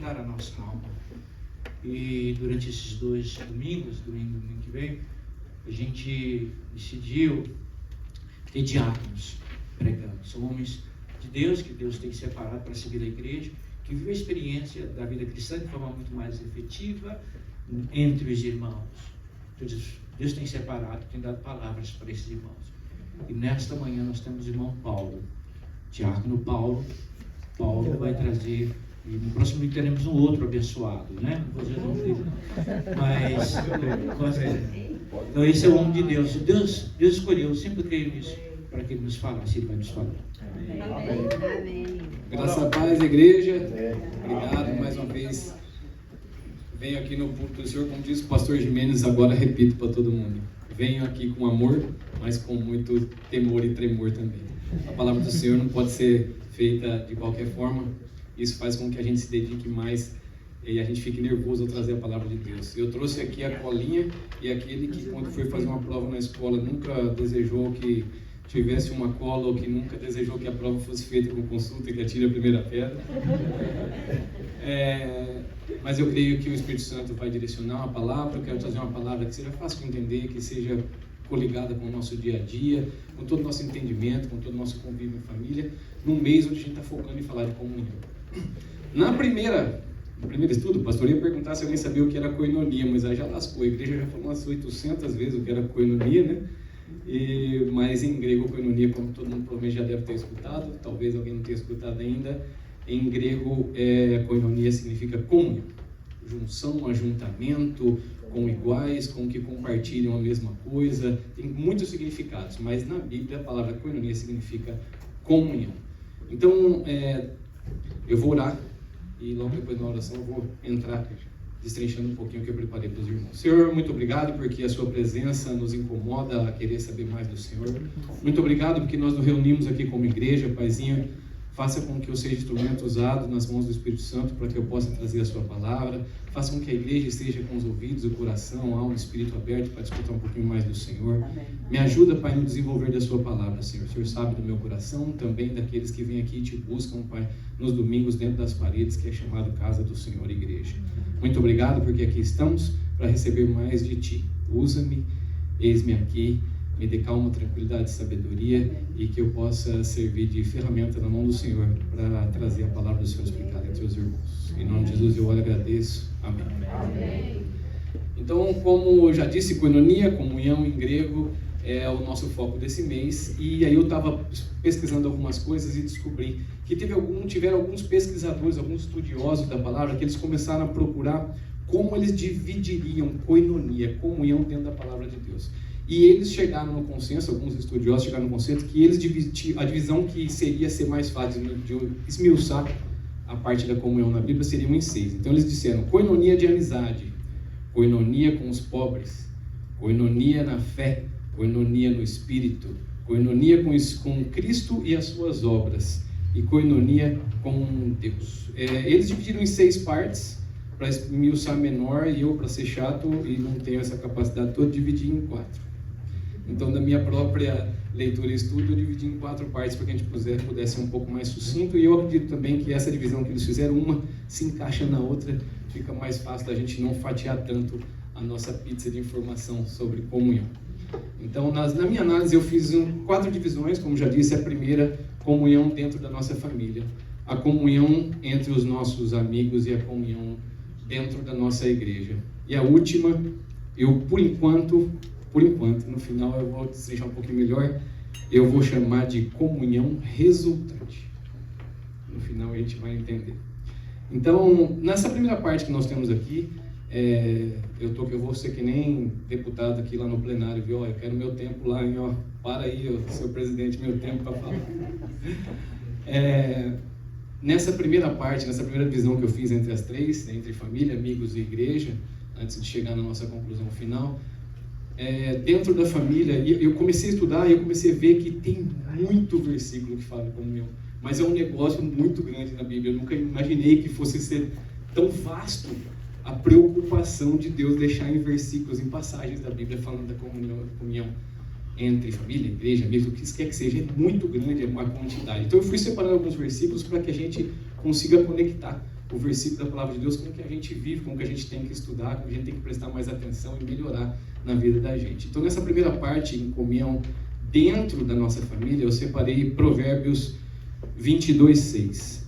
purificar a nossa alma. E durante esses 2 domingos, domingo que vem, a gente decidiu ter diáconos pregando. São homens de Deus, que Deus tem separado para servir a igreja, que vivem a experiência da vida cristã de forma muito mais efetiva entre os irmãos. Então, Deus tem separado, tem dado palavras para esses irmãos. E nesta manhã nós temos o irmão Paulo, diácono Paulo. Paulo vai trazer, e no próximo dia teremos um outro abençoado, né? Não vou dizer o nome dele, mas então esse é o homem de Deus. Deus escolheu, eu sempre creio nisso, para que ele nos falasse, ele vai nos falar. Amém. Graças a paz, igreja. Obrigado mais uma vez. Venho aqui no púlpito do Senhor, como diz o pastor Jimenez, agora repito para todo mundo. Venho aqui com amor, mas com muito temor e tremor também. A palavra do Senhor não pode ser feita de qualquer forma. Isso faz com que a gente se dedique mais e a gente fique nervoso ao trazer a palavra de Deus. Eu trouxe aqui a colinha, e aquele que quando foi fazer uma prova na escola nunca desejou que tivesse uma cola, ou que nunca desejou que a prova fosse feita com consulta, que atire a primeira pedra. Mas eu creio que o Espírito Santo vai direcionar uma palavra. Eu quero trazer uma palavra que seja fácil de entender, que seja coligada com o nosso dia a dia, com todo o nosso entendimento, com todo o nosso convívio em família, num mês onde a gente está focando em falar de comunhão. No primeiro estudo, o pastor ia perguntar se alguém sabia o que era koinonia, mas aí já lascou. A igreja já falou umas 800 vezes o que era koinonia, né? Mas em grego, koinonia, como todo mundo provavelmente já deve ter escutado, talvez alguém não tenha escutado ainda, em grego, koinonia significa comunhão, junção, ajuntamento, com iguais, com que compartilham a mesma coisa. Tem muitos significados, mas na Bíblia a palavra koinonia significa comunhão. Então, eu vou orar e logo depois na oração eu vou entrar destrinchando um pouquinho o que eu preparei para os irmãos. Senhor, muito obrigado porque a sua presença nos incomoda a querer saber mais do Senhor. Muito obrigado porque nós nos reunimos aqui como igreja. Paizinho, faça com que eu seja instrumento usado nas mãos do Espírito Santo para que eu possa trazer a sua palavra. Faça com que a igreja esteja com os ouvidos, o coração, a alma e o espírito aberto para escutar um pouquinho mais do Senhor. Me ajuda, Pai, no desenvolver da sua palavra, Senhor. O Senhor sabe do meu coração, também daqueles que vêm aqui e te buscam, Pai, nos domingos dentro das paredes, que é chamado Casa do Senhor, Igreja. Muito obrigado porque aqui estamos para receber mais de Ti. Usa-me, eis-me aqui. Me dê calma, tranquilidade e sabedoria, e que eu possa servir de ferramenta na mão do Senhor para trazer a palavra do Senhor explicada entre os irmãos. Em nome de Jesus eu oro e agradeço. Amém. Amém. Então, como eu já disse, koinonia, comunhão em grego, é o nosso foco desse mês. E aí eu estava pesquisando algumas coisas e descobri que tiveram alguns pesquisadores, alguns estudiosos da palavra, que eles começaram a procurar como eles dividiriam koinonia, comunhão dentro da palavra de Deus. E eles chegaram no consenso, alguns estudiosos chegaram no consenso, que eles a divisão que seria ser mais fácil de esmiuçar a parte da comunhão na Bíblia seriam em 6. Então eles disseram: koinonia de amizade, koinonia com os pobres, koinonia na fé, koinonia no Espírito, koinonia com Cristo e as suas obras, e koinonia com Deus. Eles dividiram em 6 partes, para esmiuçar menor, e eu, para ser chato e não tenho essa capacidade toda, dividi em 4. Então, da minha própria leitura e estudo, eu dividi em 4 partes para que a gente pudesse ser um pouco mais sucinto, e eu acredito também que essa divisão que eles fizeram, uma se encaixa na outra, fica mais fácil da gente não fatiar tanto a nossa pizza de informação sobre comunhão. Então, na minha análise, eu fiz 4 divisões. Como já disse, a primeira, comunhão dentro da nossa família, a comunhão entre os nossos amigos e a comunhão dentro da nossa igreja. E a última, eu por enquanto, no final eu vou deixar um pouquinho melhor, eu vou chamar de comunhão resultante. No final a gente vai entender. Então, nessa primeira parte que nós temos aqui, eu vou ser que nem deputado aqui lá no plenário, viu? Eu quero meu tempo lá, hein? Para aí, seu presidente, meu tempo para falar. Nessa primeira parte, nessa primeira divisão que eu fiz entre as 3, entre família, amigos e igreja, antes de chegar na nossa conclusão final, dentro da família, eu comecei a estudar e eu comecei a ver que tem muito versículo que fala de comunhão, mas é um negócio muito grande na Bíblia. Eu nunca imaginei que fosse ser tão vasto a preocupação de Deus deixar em versículos, em passagens da Bíblia falando da comunhão entre família, igreja, amigos, o que quer que seja. É muito grande, é uma quantidade. Então eu fui separando alguns versículos para que a gente consiga conectar o versículo da palavra de Deus, como que a gente vive, como que a gente tem que estudar, como a gente tem que prestar mais atenção e melhorar na vida da gente. Então, nessa primeira parte, em comunhão dentro da nossa família, eu separei Provérbios 22:6,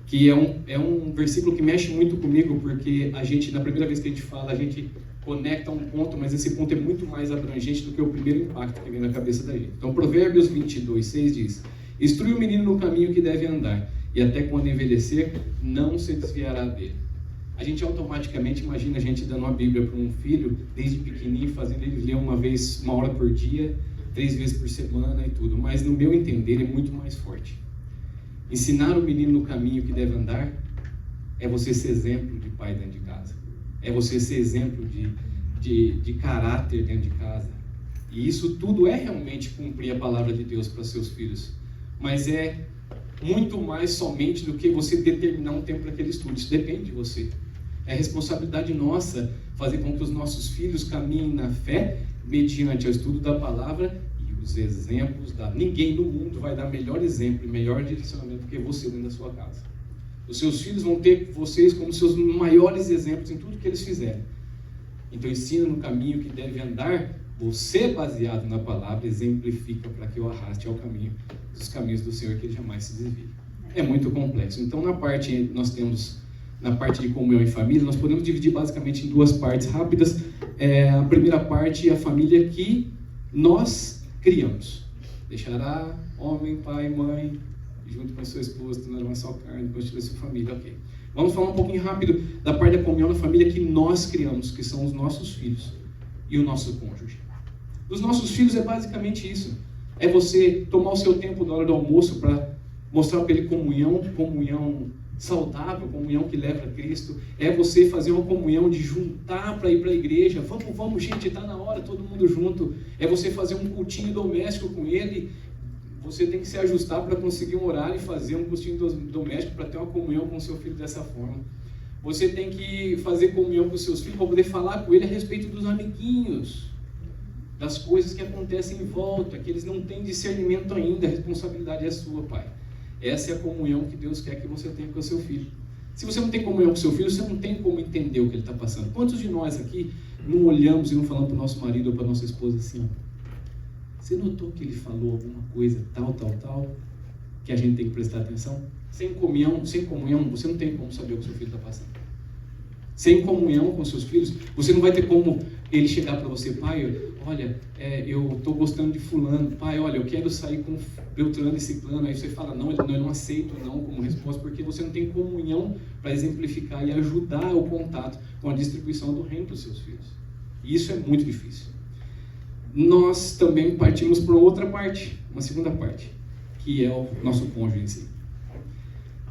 que é um versículo que mexe muito comigo, porque a gente, na primeira vez que a gente fala, a gente conecta um ponto, mas esse ponto é muito mais abrangente do que o primeiro impacto que vem na cabeça da gente. Então, Provérbios 22:6 diz: instrui o menino no caminho que deve andar, e até quando envelhecer, não se desviará dele. A gente automaticamente imagina a gente dando uma Bíblia para um filho, desde pequenininho, fazendo ele ler uma hora por dia, 3 vezes por semana e tudo. Mas no meu entender é muito mais forte. Ensinar o menino no caminho que deve andar é você ser exemplo de pai dentro de casa. É você ser exemplo de caráter dentro de casa. E isso tudo é realmente cumprir a palavra de Deus para seus filhos. Mas é muito mais somente do que você determinar um tempo para aquele estudo. Isso depende de você. É responsabilidade nossa fazer com que os nossos filhos caminhem na fé mediante o estudo da palavra e os exemplos da... Ninguém no mundo vai dar melhor exemplo e melhor direcionamento do que você dentro da sua casa. Os seus filhos vão ter vocês como seus maiores exemplos em tudo que eles fizerem. Então ensina no caminho que deve andar. Você, baseado na palavra, exemplifica para que eu arraste ao caminho dos caminhos do Senhor, que ele jamais se desvie. É muito complexo. Então, nós temos, na parte de comunhão em família, nós podemos dividir basicamente em 2 partes rápidas. A primeira parte é a família que nós criamos. Deixará homem, pai, mãe, junto com a sua esposa, tornará uma só carne, constituir sua família. Ok. Vamos falar um pouquinho rápido da parte da comunhão na família que nós criamos, que são os nossos filhos e o nosso cônjuge. Dos nossos filhos é basicamente isso. É você tomar o seu tempo na hora do almoço para mostrar para ele comunhão saudável, comunhão que leva a Cristo. É você fazer uma comunhão de juntar para ir para a igreja. Vamos, gente, está na hora, todo mundo junto. É você fazer um cultinho doméstico com ele. Você tem que se ajustar para conseguir um horário e fazer um cultinho doméstico para ter uma comunhão com o seu filho dessa forma. Você tem que fazer comunhão com os seus filhos para poder falar com ele a respeito dos amiguinhos, das coisas que acontecem em volta, que eles não têm discernimento ainda. A responsabilidade é sua, pai. Essa é a comunhão que Deus quer que você tenha com o seu filho. Se você não tem comunhão com o seu filho, você não tem como entender o que ele está passando. Quantos de nós aqui não olhamos e não falamos para o nosso marido ou para a nossa esposa assim: você notou que ele falou alguma coisa tal, que a gente tem que prestar atenção? Sem comunhão, você não tem como saber o que o seu filho está passando. Sem comunhão com seus filhos, você não vai ter como ele chegar para você: pai, olha, eu estou gostando de fulano, pai, olha, eu quero sair com Beltrano esse plano. Aí você fala: não, eu não aceito não como resposta, porque você não tem comunhão para exemplificar e ajudar o contato com a distribuição do reino para os seus filhos. E isso é muito difícil. Nós também partimos para outra parte, uma segunda parte, que é o nosso cônjuge em si.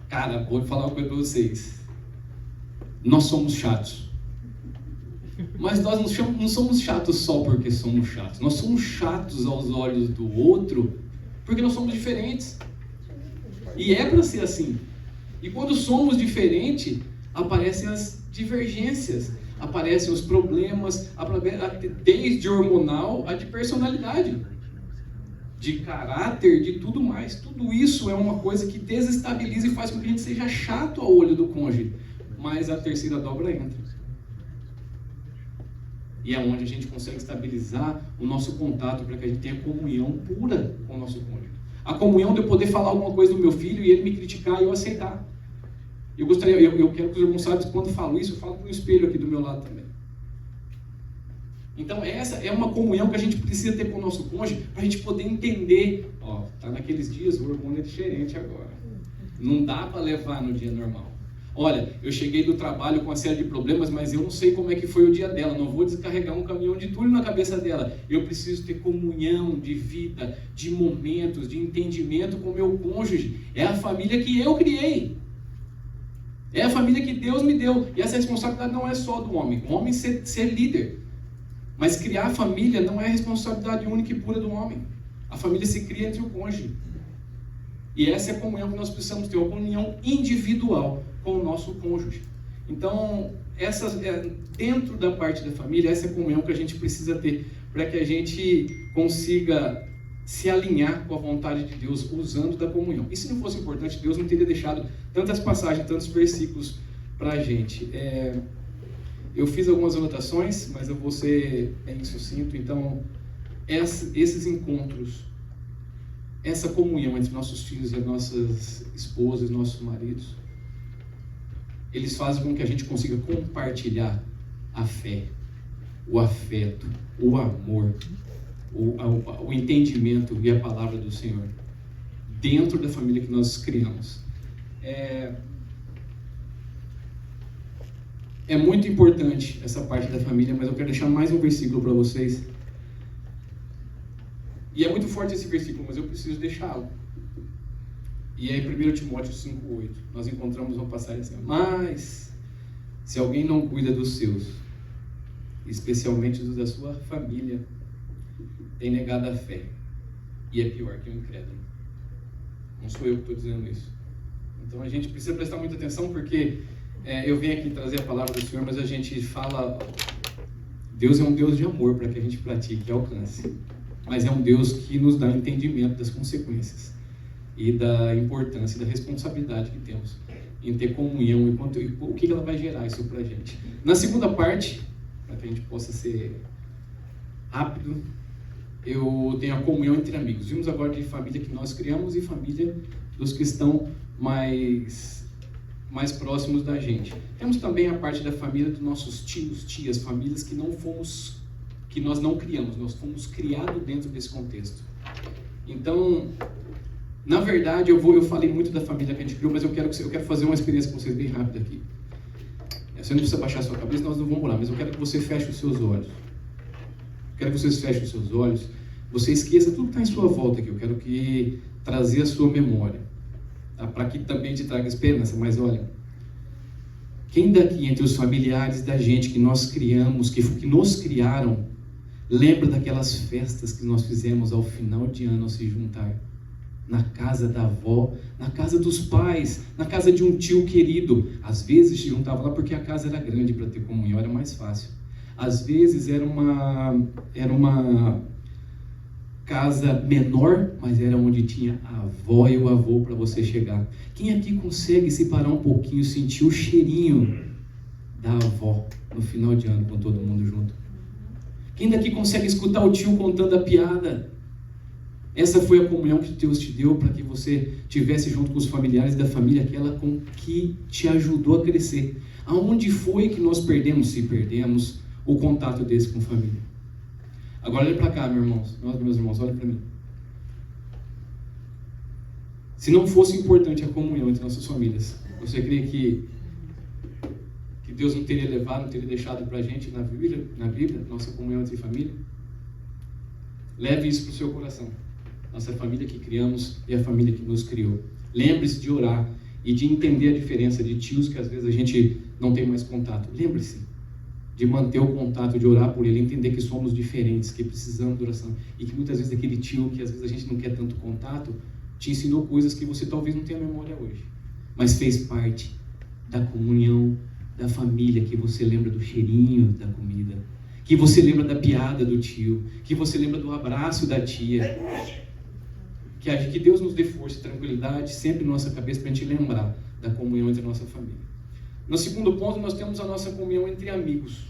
Cara, vou falar uma coisa para vocês. Nós somos chatos. Mas nós não somos chatos só porque somos chatos. Nós somos chatos aos olhos do outro porque nós somos diferentes. E é para ser assim. E quando somos diferentes, aparecem as divergências, aparecem os problemas, desde hormonal a de personalidade, de caráter, de tudo mais. Tudo isso é uma coisa que desestabiliza e faz com que a gente seja chato ao olho do cônjuge. Mas a terceira dobra entra. E é onde a gente consegue estabilizar o nosso contato para que a gente tenha comunhão pura com o nosso cônjuge. A comunhão de eu poder falar alguma coisa do meu filho e ele me criticar e eu aceitar. Eu quero que os irmãos saibam que quando falo isso, eu falo para o espelho aqui do meu lado também. Então essa é uma comunhão que a gente precisa ter com o nosso cônjuge para a gente poder entender. Tá naqueles dias, o hormônio é diferente agora. Não dá para levar no dia normal. Olha, eu cheguei do trabalho com uma série de problemas, mas eu não sei como é que foi o dia dela. Não vou descarregar um caminhão de entulho na cabeça dela. Eu preciso ter comunhão de vida, de momentos, de entendimento com o meu cônjuge. É a família que eu criei. É a família que Deus me deu. E essa responsabilidade não é só do homem. O homem ser líder. Mas criar a família não é a responsabilidade única e pura do homem. A família se cria entre o cônjuge. E essa é a comunhão que nós precisamos ter. Uma comunhão individual com o nosso cônjuge. Então, dentro da parte da família, essa é a comunhão que a gente precisa ter para que a gente consiga se alinhar com a vontade de Deus usando da comunhão. E se não fosse importante, Deus não teria deixado tantas passagens, tantos versículos para a gente. Eu fiz algumas anotações, mas eu vou ser bem sucinto. Então, esses encontros, essa comunhão entre nossos filhos e as nossas esposas, nossos maridos, eles fazem com que a gente consiga compartilhar a fé, o afeto, o amor, o entendimento e a palavra do Senhor dentro da família que nós criamos. É muito importante essa parte da família, mas eu quero deixar mais um versículo para vocês. E é muito forte esse versículo, mas eu preciso deixá-lo. E é em 1 Timóteo 5,8. Nós encontramos uma passagem assim: mas se alguém não cuida dos seus, especialmente dos da sua família, tem negado a fé e é pior que o incrédulo. Não sou eu que estou dizendo isso. Então a gente precisa prestar muita atenção, porque eu venho aqui trazer a palavra do Senhor, mas a gente fala, Deus é um Deus de amor para que a gente pratique e alcance, mas é um Deus que nos dá entendimento das consequências e da importância e da responsabilidade que temos em ter comunhão e o que ela vai gerar isso para a gente. Na segunda parte, para que a gente possa ser rápido, eu tenho a comunhão entre amigos. Vimos agora de família que nós criamos e família dos que estão mais próximos da gente. Temos também a parte da família dos nossos tios, tias, famílias que nós não criamos, nós fomos criados dentro desse contexto. Então, na verdade, eu falei muito da família que a gente criou, mas eu quero fazer uma experiência com vocês bem rápida aqui. Você não precisa baixar a sua cabeça, nós não vamos lá, mas eu quero que você feche os seus olhos. Quero que vocês fechem os seus olhos. Você esqueça tudo que está em sua volta aqui. Eu quero que trazer a sua memória, tá? Para que também te traga esperança. Mas olha, quem daqui entre os familiares da gente que nós criamos, que nos criaram, lembra daquelas festas que nós fizemos ao final de ano ao se juntar? Na casa da avó, na casa dos pais, na casa de um tio querido. Às vezes se juntava lá porque a casa era grande para ter comunhão, era mais fácil. Às vezes era uma casa menor, mas era onde tinha a avó e o avô para você chegar. Quem aqui consegue separar um pouquinho, sentir o cheirinho da avó no final de ano com todo mundo junto? Quem daqui consegue escutar o tio contando a piada? Essa foi a comunhão que Deus te deu para que você tivesse junto com os familiares da família, aquela com que te ajudou a crescer. Aonde foi que nós perdemos, se perdemos, o contato desse com família? Agora olha para cá, meus irmãos, olha para mim. Se não fosse importante a comunhão entre nossas famílias, você crê que Deus não teria levado, não teria deixado para a gente na Bíblia, nossa comunhão entre família? Leve isso para o seu coração. Nossa família que criamos e a família que nos criou. Lembre-se de orar e de entender a diferença de tios que às vezes a gente não tem mais contato. Lembre-se de manter o contato, de orar por ele, entender que somos diferentes, que precisamos de oração, e que muitas vezes aquele tio que às vezes a gente não quer tanto contato, te ensinou coisas que você talvez não tenha memória hoje, mas fez parte da comunhão, da família, que você lembra do cheirinho da comida, que você lembra da piada do tio, que você lembra do abraço da tia. Que Deus nos dê força e tranquilidade sempre na nossa cabeça para a gente lembrar da comunhão entre a nossa família. No segundo ponto, nós temos a nossa comunhão entre amigos.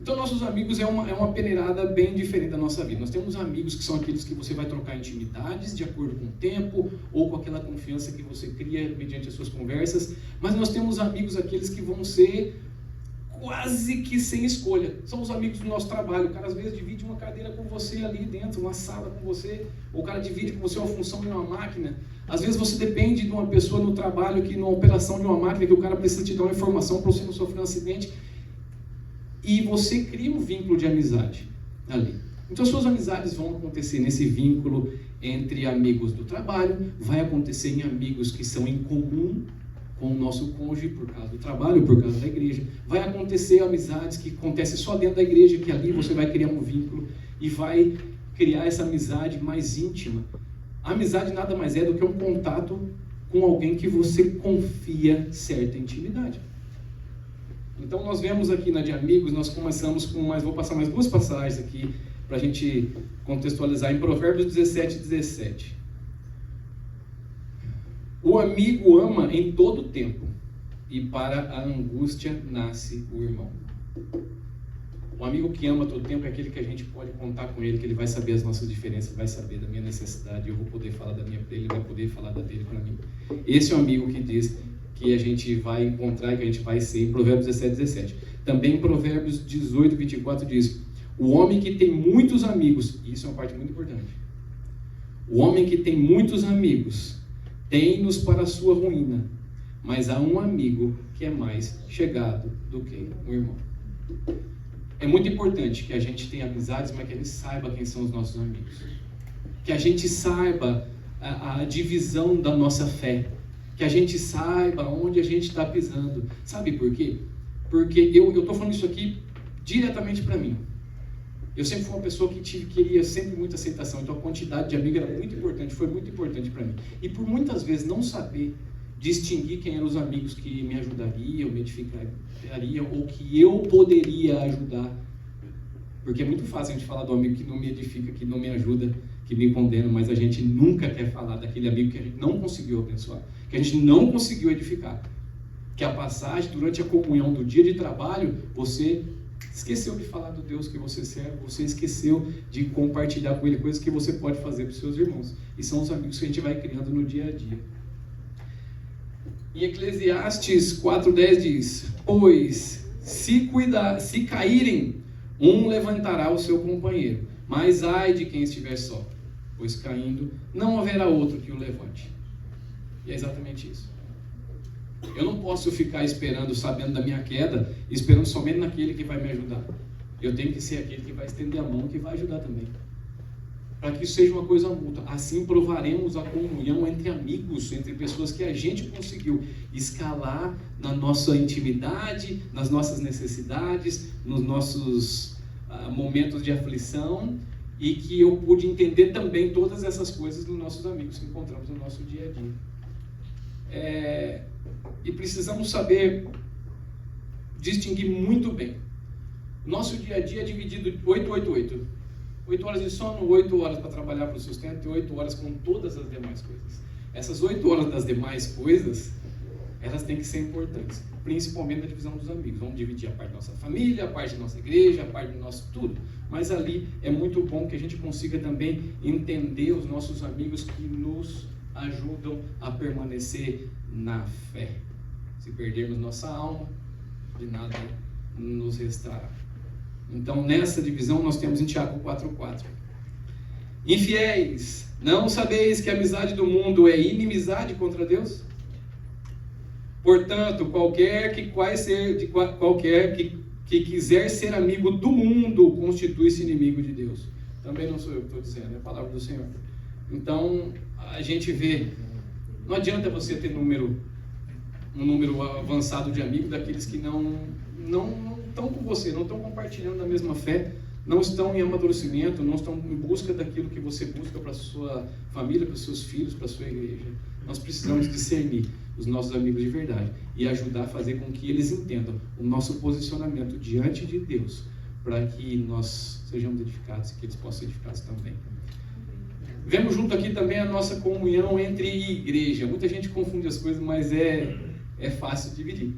Então, nossos amigos é uma peneirada bem diferente da nossa vida. Nós temos amigos que são aqueles que você vai trocar intimidades de acordo com o tempo ou com aquela confiança que você cria mediante as suas conversas. Mas nós temos amigos aqueles que vão ser quase que sem escolha. São os amigos do nosso trabalho. O cara às vezes divide uma cadeira com você ali dentro, uma sala com você, ou o cara divide com você uma função em uma máquina. Às vezes você depende de uma pessoa no trabalho, que numa operação de uma máquina, que o cara precisa te dar uma informação para você não sofrer um acidente, e você cria um vínculo de amizade ali. Então suas amizades vão acontecer nesse vínculo entre amigos do trabalho, vai acontecer em amigos que são em comum com o nosso cônjuge por causa do trabalho, por causa da igreja. Vai acontecer amizades que acontecem só dentro da igreja, que ali você vai criar um vínculo e vai criar essa amizade mais íntima. A amizade nada mais é do que um contato com alguém que você confia certa intimidade. Então nós vemos aqui na de amigos, nós começamos com vou passar mais duas passagens aqui para a gente contextualizar em Provérbios 17. O amigo ama em todo tempo e para a angústia nasce o irmão. Um amigo que ama todo tempo é aquele que a gente pode contar com ele, que ele vai saber as nossas diferenças, vai saber da minha necessidade, eu vou poder falar da minha para ele, ele vai poder falar da dele para mim. Esse é o amigo que diz que a gente vai encontrar e que a gente vai ser, em Provérbios 17:17. Também em Provérbios 18:24 diz: o homem que tem muitos amigos, e isso é uma parte muito importante, o homem que tem muitos amigos tem-nos para a sua ruína, mas há um amigo que é mais chegado do que um irmão. É muito importante que a gente tenha amizades, mas que a gente saiba quem são os nossos amigos. Que a gente saiba a divisão da nossa fé. Que a gente saiba onde a gente está pisando. Sabe por quê? Porque eu estou falando isso aqui diretamente para mim. Eu sempre fui uma pessoa que queria sempre muita aceitação. Então a quantidade de amigos era muito importante, foi muito importante para mim. E por muitas vezes não saber distinguir quem eram os amigos que me ajudariam, me edificariam, ou que eu poderia ajudar. Porque é muito fácil a gente falar do amigo que não me edifica, que não me ajuda, que me condena, mas a gente nunca quer falar daquele amigo que a gente não conseguiu abençoar, que a gente não conseguiu edificar. Que a passagem, durante a comunhão do dia de trabalho, você esqueceu de falar do Deus que você serve, você esqueceu de compartilhar com ele coisas que você pode fazer para os seus irmãos. E são os amigos que a gente vai criando no dia a dia. Em Eclesiastes 4:10 diz: pois se caírem, um levantará o seu companheiro, mas ai de quem estiver só, pois caindo não haverá outro que o levante. E é exatamente isso. Eu não posso ficar esperando, sabendo da minha queda, esperando somente naquele que vai me ajudar. Eu tenho que ser aquele que vai estender a mão, que vai ajudar também. Para que isso seja uma coisa mútua. Assim provaremos a comunhão entre amigos, entre pessoas que a gente conseguiu escalar na nossa intimidade, nas nossas necessidades, nos nossos momentos de aflição, e que eu pude entender também todas essas coisas dos nossos amigos que encontramos no nosso dia a dia. E precisamos saber distinguir muito bem. Nosso dia a dia é dividido em 8. 8 horas de sono, 8 horas para trabalhar para o sustento e 8 horas com todas as demais coisas. Essas 8 horas das demais coisas, elas têm que ser importantes, principalmente na divisão dos amigos. Vamos dividir a parte da nossa família, a parte da nossa igreja, a parte do nosso tudo. Mas ali é muito bom que a gente consiga também entender os nossos amigos que nos ajudam a permanecer na fé. Se perdermos nossa alma, de nada nos restará. Então, nessa divisão, nós temos em Tiago 4:4. Infiéis, não sabeis que a amizade do mundo é inimizade contra Deus? Portanto, qualquer que quiser ser amigo do mundo, constitui-se inimigo de Deus. Também não sou eu que estou dizendo, é a palavra do Senhor. Então, a gente vê, não adianta você ter um número avançado de amigos daqueles que não estão com você, não estão compartilhando da mesma fé, não estão em amadurecimento, não estão em busca daquilo que você busca para a sua família, para os seus filhos, para a sua igreja. Nós precisamos discernir os nossos amigos de verdade e ajudar a fazer com que eles entendam o nosso posicionamento diante de Deus, para que nós sejamos edificados e que eles possam ser edificados também. Vemos junto aqui também a nossa comunhão entre igreja. Muita gente confunde as coisas, mas é fácil de dividir.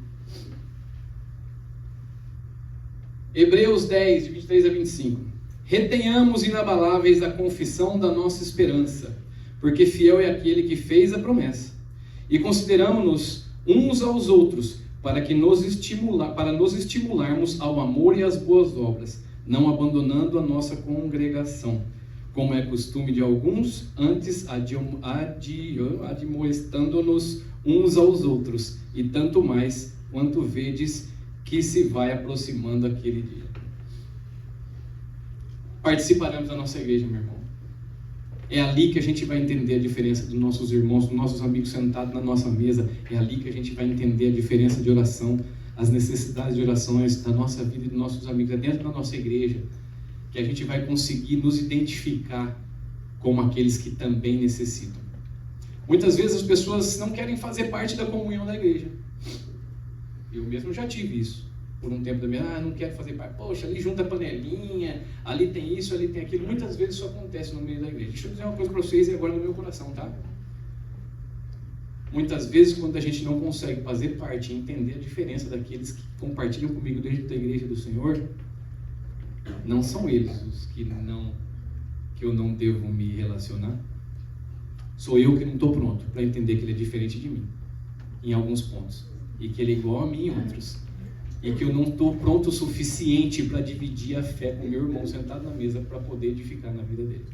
Hebreus 10, de 23 a 25. Retenhamos inabaláveis a confissão da nossa esperança, porque fiel é aquele que fez a promessa. E consideramos-nos uns aos outros para nos estimularmos ao amor e às boas obras, não abandonando a nossa congregação, como é costume de alguns, antes admoestando-nos uns aos outros, e tanto mais quanto vedes que se vai aproximando aquele dia. Participaremos da nossa igreja, meu irmão. É ali que a gente vai entender a diferença dos nossos irmãos, dos nossos amigos sentados na nossa mesa. É ali que a gente vai entender a diferença de oração, as necessidades de orações da nossa vida e dos nossos amigos. É dentro da nossa igreja que a gente vai conseguir nos identificar como aqueles que também necessitam. Muitas vezes as pessoas não querem fazer parte da comunhão da igreja. Eu mesmo já tive isso. Por um tempo também, não quero fazer parte. Poxa, ali junta a panelinha, ali tem isso, ali tem aquilo. Muitas vezes isso acontece no meio da igreja. Deixa eu dizer uma coisa para vocês e agora no meu coração, tá? Muitas vezes, quando a gente não consegue fazer parte e entender a diferença daqueles que compartilham comigo dentro da igreja do Senhor, não são eles os que eu não devo me relacionar. Sou eu que não estou pronto para entender que ele é diferente de mim, em alguns pontos, e que ele é igual a mim em outros, e que eu não estou pronto o suficiente para dividir a fé com meu irmão sentado na mesa para poder edificar na vida dele.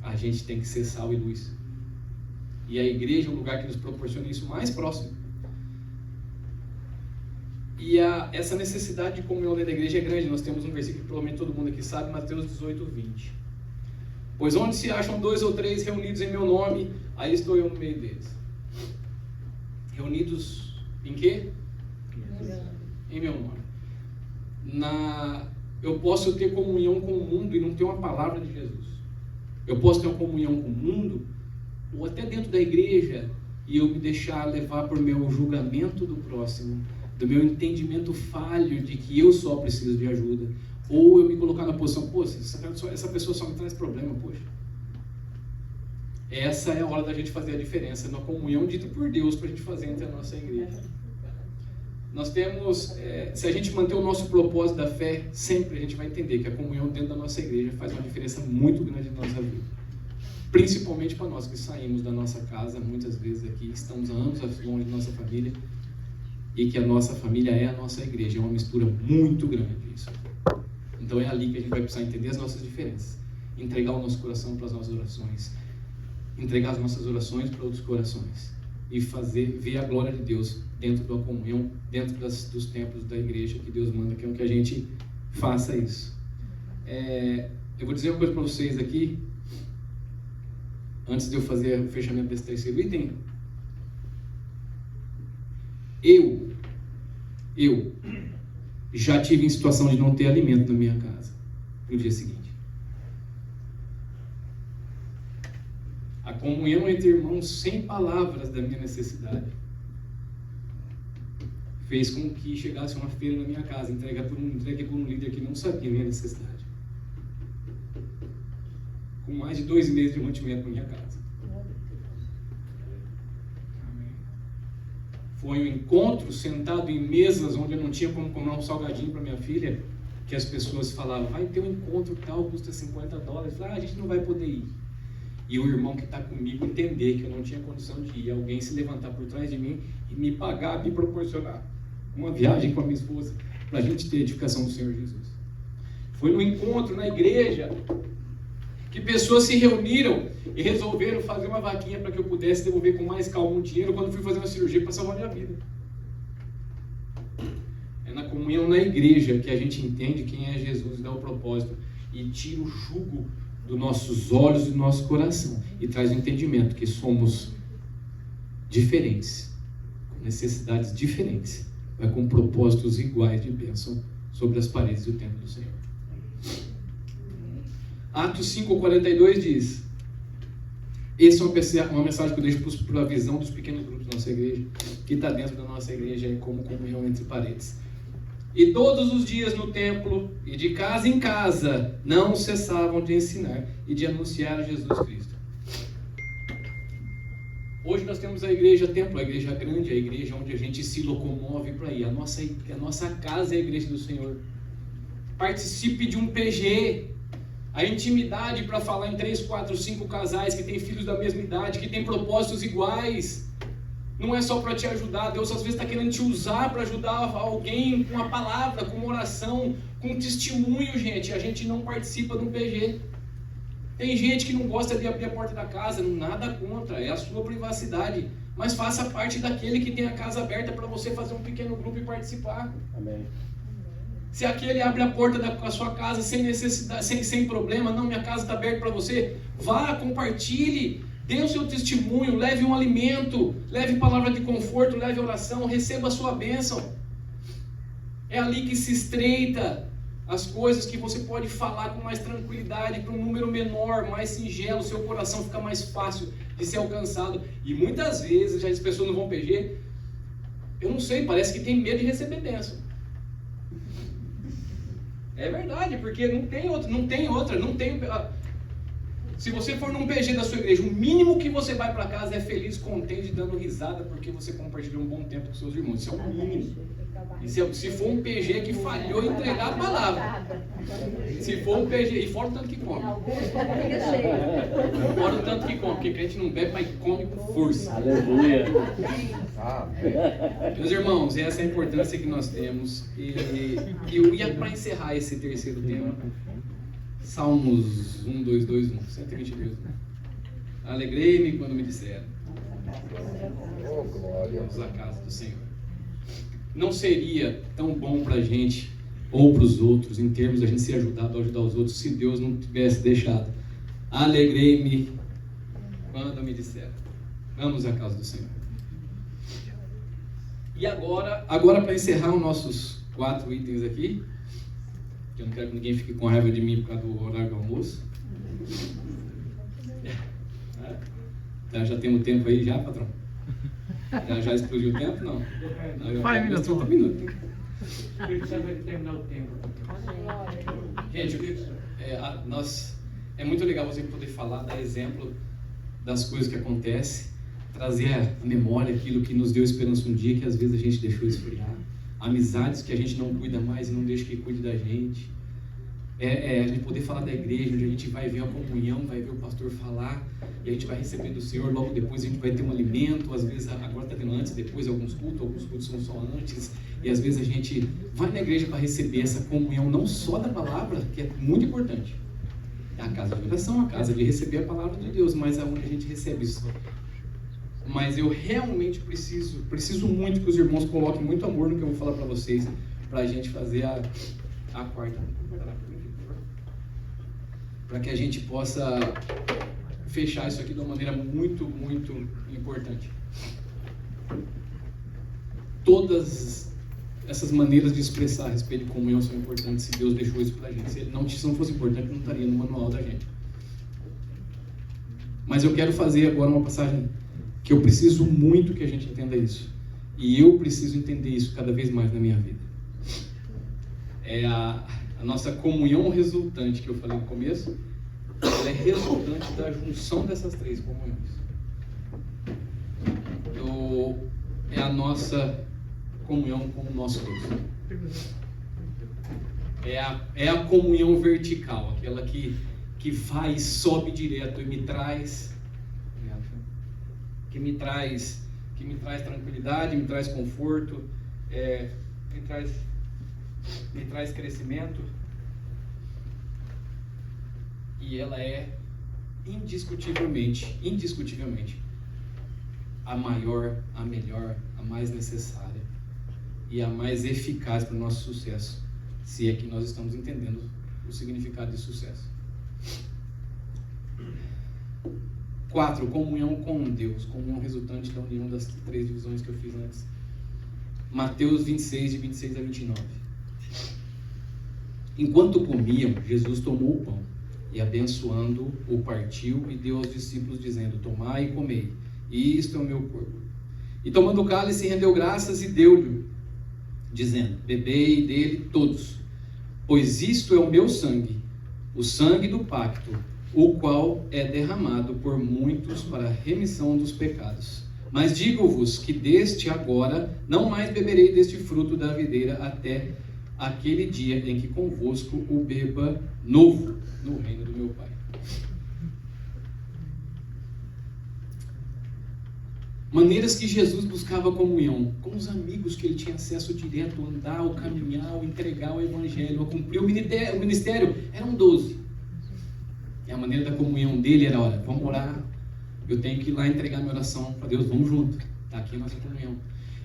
A gente tem que ser sal e luz. E a igreja é um lugar que nos proporciona isso mais próximo. E essa necessidade de comunhão dentro da igreja é grande. Nós temos um versículo que provavelmente todo mundo aqui sabe, Mateus 18:20. Pois onde se acham 2 ou 3 reunidos em meu nome, aí estou eu no meio deles. Reunidos em quê? Em meu nome. Eu posso ter comunhão com o mundo e não ter uma palavra de Jesus. Eu posso ter uma comunhão com o mundo, ou até dentro da igreja, e eu me deixar levar por meu julgamento do próximo, do meu entendimento falho de que eu só preciso de ajuda, ou eu me colocar na posição, poxa, essa pessoa só me traz problema, poxa. Essa é a hora da gente fazer a diferença, na comunhão dita por Deus para a gente fazer entre a nossa igreja. Nós temos, se a gente manter o nosso propósito da fé, sempre a gente vai entender que a comunhão dentro da nossa igreja faz uma diferença muito grande na nossa vida. Principalmente para nós que saímos da nossa casa, muitas vezes aqui, estamos há anos longe da nossa família, e que a nossa família é a nossa igreja, é uma mistura muito grande isso. Então é ali que a gente vai precisar entender as nossas diferenças, entregar o nosso coração para as nossas orações, entregar as nossas orações para outros corações, e ver a glória de Deus dentro da comunhão, dentro dos templos da igreja que Deus manda que a gente faça isso. Eu vou dizer uma coisa para vocês aqui, antes de eu fazer o fechamento desse terceiro item. Eu já tive em situação de não ter alimento na minha casa no dia seguinte. A comunhão entre irmãos sem palavras da minha necessidade fez com que chegasse uma feira na minha casa, entregue por um líder que não sabia a minha necessidade, com mais de 2 meses de mantimento na minha casa. Foi um encontro sentado em mesas onde eu não tinha como comer um salgadinho para minha filha, que as pessoas falavam, vai ter um encontro tal, custa $50. A gente não vai poder ir. E o irmão que está comigo entender que eu não tinha condição de ir, alguém se levantar por trás de mim e me pagar, me proporcionar uma viagem com a minha esposa, para a gente ter a edificação do Senhor Jesus. Foi no encontro na igreja que pessoas se reuniram e resolveram fazer uma vaquinha para que eu pudesse devolver com mais calma o dinheiro quando fui fazer uma cirurgia para salvar minha vida. É na comunhão na igreja que a gente entende quem é Jesus e dá o propósito e tira o jugo dos nossos olhos e do nosso coração e traz o entendimento que somos diferentes, com necessidades diferentes, mas com propósitos iguais de bênção sobre as paredes do templo do Senhor. Atos 5:42 diz, essa é uma mensagem que eu deixo para a visão dos pequenos grupos da nossa igreja, que está dentro da nossa igreja é como comunhão entre paredes. E todos os dias no templo e de casa em casa não cessavam de ensinar e de anunciar a Jesus Cristo. Hoje nós temos a igreja templo, a igreja grande, a igreja onde a gente se locomove para ir. A nossa casa é a igreja do Senhor. Participe de um PG. A intimidade para falar em 3, 4, 5 casais que têm filhos da mesma idade, que têm propósitos iguais. Não é só para te ajudar. Deus às vezes está querendo te usar para ajudar alguém com uma palavra, com uma oração, com um testemunho, gente. A gente não participa de um PG. Tem gente que não gosta de abrir a porta da casa, nada contra, é a sua privacidade. Mas faça parte daquele que tem a casa aberta para você fazer um pequeno grupo e participar. Amém. Se aquele abre a porta da sua casa sem necessidade, sem problema, não, minha casa está aberta para você, vá, compartilhe, dê o seu testemunho, leve um alimento, leve palavra de conforto, leve oração, receba a sua bênção. É ali que se estreita as coisas que você pode falar com mais tranquilidade para um número menor, mais singelo, seu coração fica mais fácil de ser alcançado. E muitas vezes, já as pessoas não vão PG, eu não sei, parece que tem medo de receber bênção. É verdade, porque não tem outra. Se você for num PG da sua igreja, o mínimo que você vai para casa é feliz, contente, dando risada, porque você compartilhou um bom tempo com seus irmãos. Isso é o mínimo. E se for um PG que falhou em entregar a palavra, se for um PG, e fora o tanto que come. Fora o tanto que come, porque crente não bebe, mas come com força. Aleluia. Meus irmãos, essa é a importância que nós temos. E eu ia para encerrar esse terceiro tema. Salmos 1, 2, 2, 1, 122. Alegrei-me quando me disseram: vamos à casa do Senhor. Não seria tão bom para a gente ou para os outros, em termos de a gente ser ajudado a ajudar os outros, se Deus não tivesse deixado. Alegrei-me quando me disseram: vamos à casa do Senhor. E agora para encerrar os nossos 4 itens aqui, que eu não quero que ninguém fique com raiva de mim por causa do horário do almoço. Já temos tempo aí já, patrão? Já explodiu o tempo? Não. Vai, minuto. 30 minutos. Ele precisa terminar o tempo. Gente, é muito legal você poder falar, dar exemplo das coisas que acontecem, trazer à memória aquilo que nos deu esperança um dia, que às vezes a gente deixou esfriar. Amizades que a gente não cuida mais e não deixa que cuide da gente. A gente poder falar da igreja, onde a gente vai ver a comunhão, vai ver o pastor falar, e a gente vai receber do Senhor, logo depois a gente vai ter um alimento, às vezes agora está tendo antes, depois alguns cultos são só antes, e às vezes a gente vai na igreja para receber essa comunhão, não só da palavra, que é muito importante. É a casa de oração, a casa de receber a palavra de Deus, mas aonde a gente recebe isso. Mas eu realmente preciso muito que os irmãos coloquem muito amor no que eu vou falar para vocês, para a gente fazer a quarta. Para que a gente possa fechar isso aqui de uma maneira muito, muito importante. Todas essas maneiras de expressar a respeito de comunhão são importantes, se Deus deixou isso para a gente. Se não fosse importante, não estaria no manual da gente. Mas eu quero fazer agora uma passagem que eu preciso muito que a gente entenda isso. E eu preciso entender isso cada vez mais na minha vida. É a nossa comunhão resultante, que eu falei no começo, ela é resultante da junção dessas 3 comunhões. É a nossa comunhão com o nosso Deus. É a comunhão vertical, aquela que vai e sobe direto e me traz tranquilidade, me traz conforto, me traz crescimento, e ela é indiscutivelmente a maior, a melhor, a mais necessária e a mais eficaz para o nosso sucesso, se é que nós estamos entendendo o significado de sucesso. 4. Comunhão com Deus, comunhão resultante da união das 3 divisões que eu fiz antes. Mateus 26, de 26 a 29. Enquanto comiam, Jesus tomou o pão e, abençoando, o partiu e deu aos discípulos, dizendo: tomai e comei, isto é o meu corpo. E tomando o cálice, rendeu graças e deu-lhe, dizendo: bebei dele todos, pois isto é o meu sangue, o sangue do pacto, o qual é derramado por muitos para a remissão dos pecados. Mas digo-vos que deste agora não mais beberei deste fruto da videira até aquele dia em que convosco o beba novo no reino do meu Pai. Maneiras que Jesus buscava comunhão com os amigos que ele tinha acesso direto, andar, ao caminhar, ao entregar o evangelho, a cumprir o ministério. Eram 12. E a maneira da comunhão dele era: olha, vamos orar, eu tenho que ir lá entregar minha oração para Deus, vamos junto, está aqui a nossa comunhão.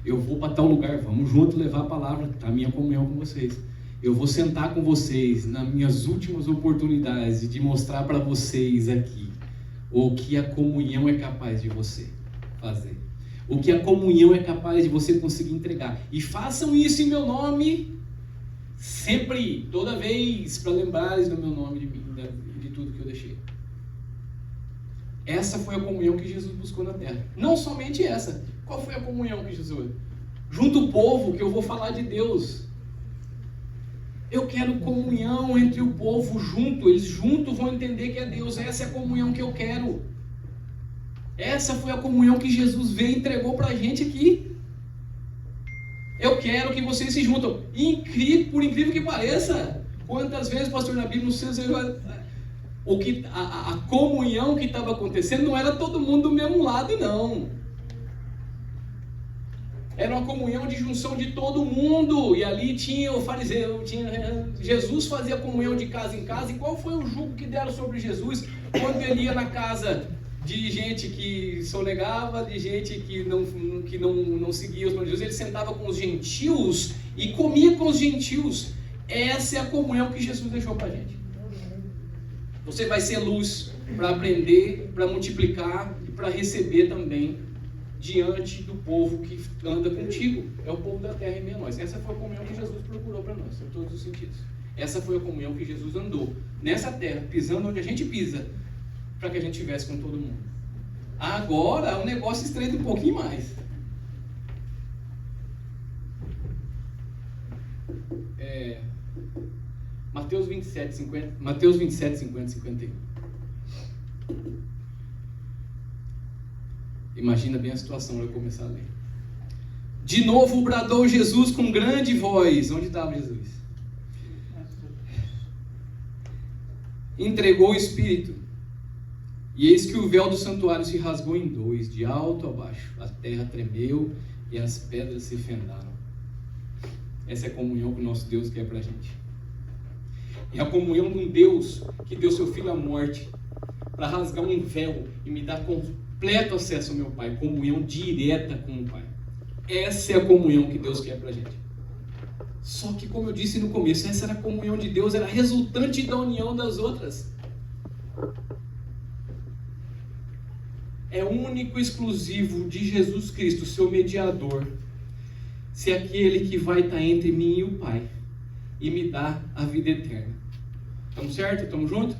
Eu vou para tal lugar, vamos junto levar a palavra, está a minha comunhão com vocês. Eu vou sentar com vocês nas minhas últimas oportunidades de mostrar para vocês aqui o que a comunhão é capaz de você fazer. O que a comunhão é capaz de você conseguir entregar. E façam isso em meu nome, sempre, toda vez, para lembrarem do meu nome, de mim, de tudo que eu deixei. Essa foi a comunhão que Jesus buscou na terra. Não somente essa. Qual foi a comunhão que Jesus? Junto o povo, que eu vou falar de Deus. Eu quero comunhão entre o povo junto. Eles juntos vão entender que é Deus. Essa é a comunhão que eu quero. Essa foi a comunhão que Jesus veio e entregou para a gente aqui. Eu quero que vocês se juntam. Por incrível que pareça, quantas vezes, pastor, na Bíblia, não sei se a comunhão que estava acontecendo não era todo mundo do mesmo lado, não. Era uma comunhão de junção de todo mundo. E ali tinha o fariseu, Jesus fazia comunhão de casa em casa. E qual foi o jugo que deram sobre Jesus quando ele ia na casa de gente que sonegava, de gente que não seguia os planos de Deus? Ele sentava com os gentios e comia com os gentios. Essa é a comunhão que Jesus deixou para a gente. Você vai ser luz para aprender, para multiplicar e para receber também diante do povo que anda contigo. É o povo da terra em meio a nós. Essa foi a comunhão que Jesus procurou para nós, em todos os sentidos. Essa foi a comunhão que Jesus andou nessa terra, pisando onde a gente pisa, para que a gente estivesse com todo mundo. Agora o negócio estreita um pouquinho mais. Mateus 27, 50 e 51. Imagina bem a situação para eu começar a ler. De novo bradou Jesus com grande voz. Onde estava Jesus? Entregou o Espírito. E eis que o véu do santuário se rasgou em dois, de alto a baixo. A terra tremeu e as pedras se fendaram. Essa é a comunhão que o nosso Deus quer para a gente. É a comunhão de um Deus que deu seu Filho à morte para rasgar um véu e me dar completo acesso ao meu Pai. Comunhão direta com o Pai. Essa é a comunhão que Deus quer para a gente. Só que, como eu disse no começo, essa era a comunhão de Deus, era resultante da união das outras. É único e exclusivo de Jesus Cristo, seu mediador, ser aquele que vai estar entre mim e o Pai e me dar a vida eterna. Estamos certo? Estamos juntos?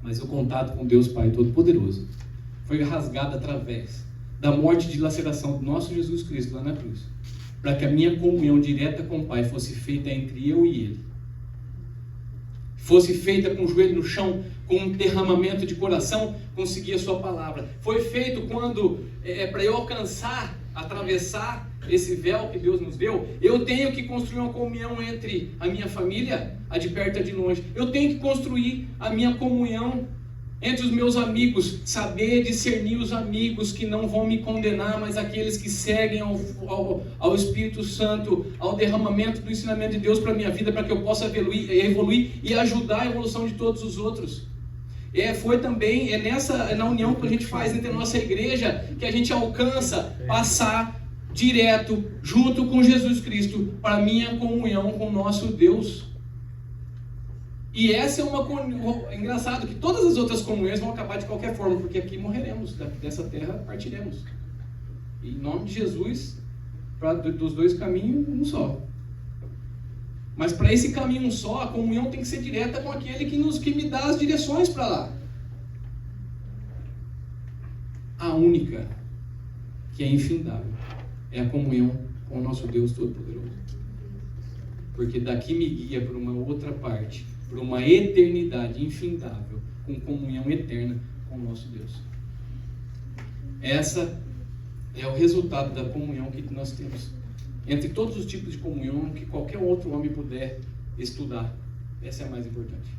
Mas o contato com Deus Pai Todo-Poderoso foi rasgado através da morte e dilaceração do nosso Jesus Cristo lá na cruz, para que a minha comunhão direta com o Pai fosse feita entre eu e Ele. Fosse feita com o joelho no chão, com um derramamento de coração, conseguir a sua palavra. Foi feito quando, para eu alcançar, atravessar esse véu que Deus nos deu, eu tenho que construir uma comunhão entre a minha família, a de perto e a de longe. Eu tenho que construir a minha comunhão entre os meus amigos, saber discernir os amigos que não vão me condenar, mas aqueles que seguem ao Espírito Santo, ao derramamento do ensinamento de Deus para a minha vida, para que eu possa evoluir e ajudar a evolução de todos os outros. Foi também na união que a gente faz entre a nossa igreja que a gente alcança passar direto junto com Jesus Cristo para a minha comunhão com o nosso Deus. E essa é uma comunhão. Engraçado que todas as outras comunhões vão acabar de qualquer forma, porque aqui morreremos, dessa terra partiremos. E em nome de Jesus, dos dois caminhos, um só. Mas para esse caminho um só, a comunhão tem que ser direta com aquele que me dá as direções para lá. A única, que é infindável, é a comunhão com o nosso Deus Todo-Poderoso. Porque daqui me guia para uma outra parte, para uma eternidade infindável, com comunhão eterna com o nosso Deus. Essa é o resultado da comunhão que nós temos. Entre todos os tipos de comunhão que qualquer outro homem puder estudar, essa é a mais importante.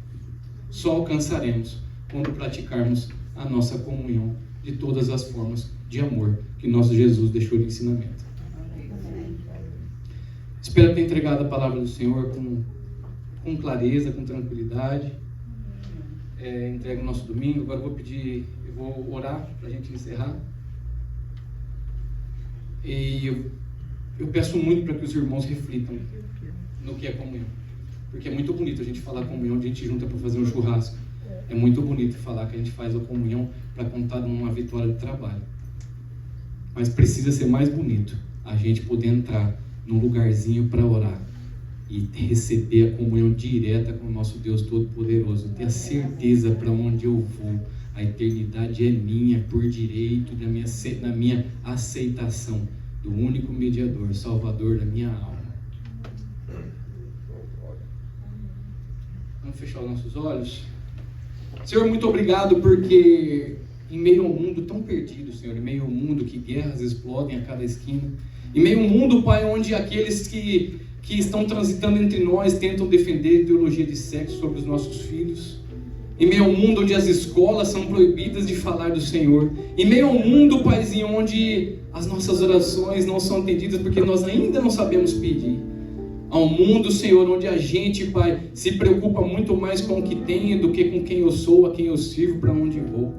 Só alcançaremos quando praticarmos a nossa comunhão de todas as formas de amor que nosso Jesus deixou de ensinamento. Espero ter entregado a palavra do Senhor com clareza, com tranquilidade. Entrego o nosso domingo. Agora eu vou orar para a gente encerrar. E eu peço muito para que os irmãos reflitam no que é comunhão. Porque é muito bonito a gente falar comunhão, a gente junta para fazer um churrasco. É muito bonito falar que a gente faz a comunhão para contar numa vitória de trabalho. Mas precisa ser mais bonito a gente poder entrar num lugarzinho para orar e receber a comunhão direta com o nosso Deus Todo-Poderoso. Ter a certeza para onde eu vou. A eternidade é minha por direito, na minha aceitação do único mediador, salvador da minha alma. Vamos fechar os nossos olhos? Senhor, muito obrigado porque em meio a um mundo tão perdido, Senhor, em meio a um mundo que guerras explodem a cada esquina, em meio a um mundo, Pai, onde aqueles que estão transitando entre nós tentam defender a ideologia de sexo sobre os nossos filhos, em meio a um mundo onde as escolas são proibidas de falar do Senhor, em meio a um mundo, Paizinho, onde as nossas orações não são atendidas porque nós ainda não sabemos pedir. Há um mundo, Senhor, onde a gente, Pai, se preocupa muito mais com o que tenho do que com quem eu sou, a quem eu sirvo, para onde vou.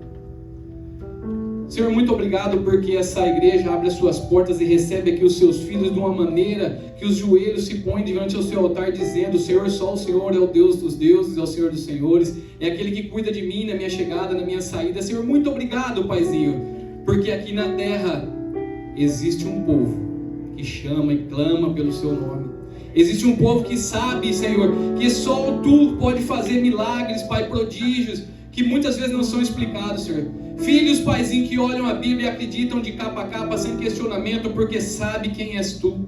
Senhor, muito obrigado porque essa igreja abre as suas portas e recebe aqui os seus filhos de uma maneira que os joelhos se põem diante do seu altar dizendo: Senhor, só o Senhor é o Deus dos deuses, é o Senhor dos senhores, é aquele que cuida de mim na minha chegada, na minha saída. Senhor, muito obrigado, Paizinho, porque aqui na terra existe um povo que chama e clama pelo seu nome. Existe um povo que sabe, Senhor, que só Tu pode fazer milagres, Pai, prodígios, que muitas vezes não são explicados, Senhor. Filhos, Paizinho, que olham a Bíblia e acreditam de capa a capa, sem questionamento, porque sabe quem és Tu.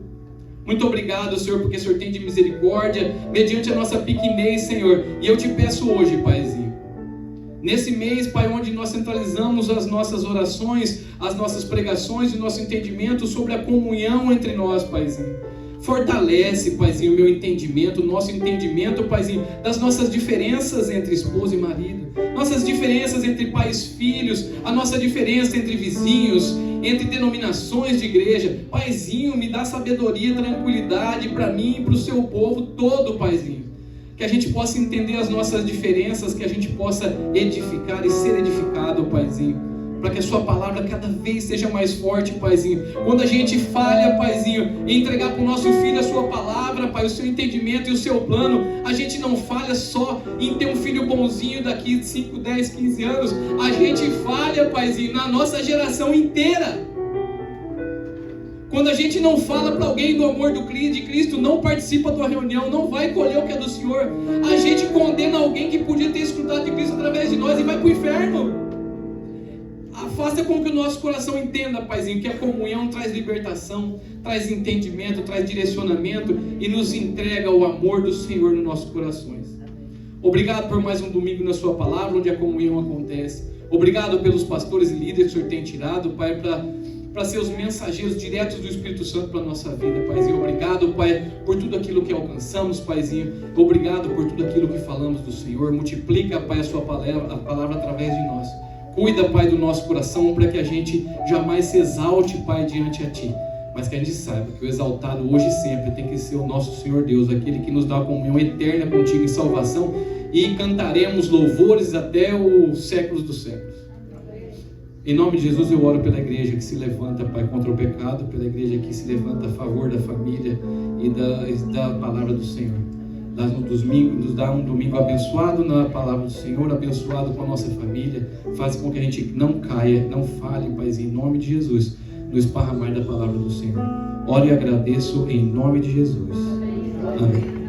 Muito obrigado, Senhor, porque o Senhor tem de misericórdia, mediante a nossa pequenez, Senhor. E eu te peço hoje, Paizinho, nesse mês, Pai, onde nós centralizamos as nossas orações, as nossas pregações e o nosso entendimento sobre a comunhão entre nós, Paizinho. Fortalece, Paizinho, o meu entendimento, o nosso entendimento, Paizinho, das nossas diferenças entre esposa e marido, nossas diferenças entre pais e filhos, a nossa diferença entre vizinhos, entre denominações de igreja. Paizinho, me dá sabedoria e tranquilidade para mim e para o seu povo todo, Paizinho. Que a gente possa entender as nossas diferenças, que a gente possa edificar e ser edificado, Paizinho, para que a sua palavra cada vez seja mais forte, Paizinho. Quando a gente falha, Paizinho, em entregar para o nosso filho a sua palavra, Pai, o seu entendimento e o seu plano, a gente não falha só em ter um filho bonzinho daqui 5, 10, 15 anos. A gente falha, Paizinho, na nossa geração inteira. Quando a gente não fala para alguém do amor de Cristo, não participa da reunião, não vai colher o que é do Senhor, a gente condena alguém que podia ter escutado de Cristo através de nós e vai para o inferno. Faça com que o nosso coração entenda, Paizinho, que a comunhão traz libertação, traz entendimento, traz direcionamento e nos entrega o amor do Senhor nos nossos corações. Obrigado por mais um domingo na sua palavra, onde a comunhão acontece. Obrigado pelos pastores e líderes que o Senhor tem tirado, Pai, para ser os mensageiros diretos do Espírito Santo para a nossa vida, Paizinho. Obrigado, Pai, por tudo aquilo que alcançamos, Paizinho. Obrigado por tudo aquilo que falamos do Senhor. Multiplica, Pai, a palavra através de nós. Cuida, Pai, do nosso coração, para que a gente jamais se exalte, Pai, diante a Ti, mas que a gente saiba que o exaltado hoje e sempre tem que ser o nosso Senhor Deus, aquele que nos dá a comunhão eterna contigo em salvação, e cantaremos louvores até os séculos dos séculos. Em nome de Jesus eu oro pela igreja que se levanta, Pai, contra o pecado, pela igreja que se levanta a favor da família e da palavra do Senhor. Nos dá um domingo abençoado na palavra do Senhor, abençoado com a nossa família. Faz com que a gente não caia, não falhe, Pai, em nome de Jesus, no esparramar da palavra do Senhor. Oro e agradeço em nome de Jesus. Amém.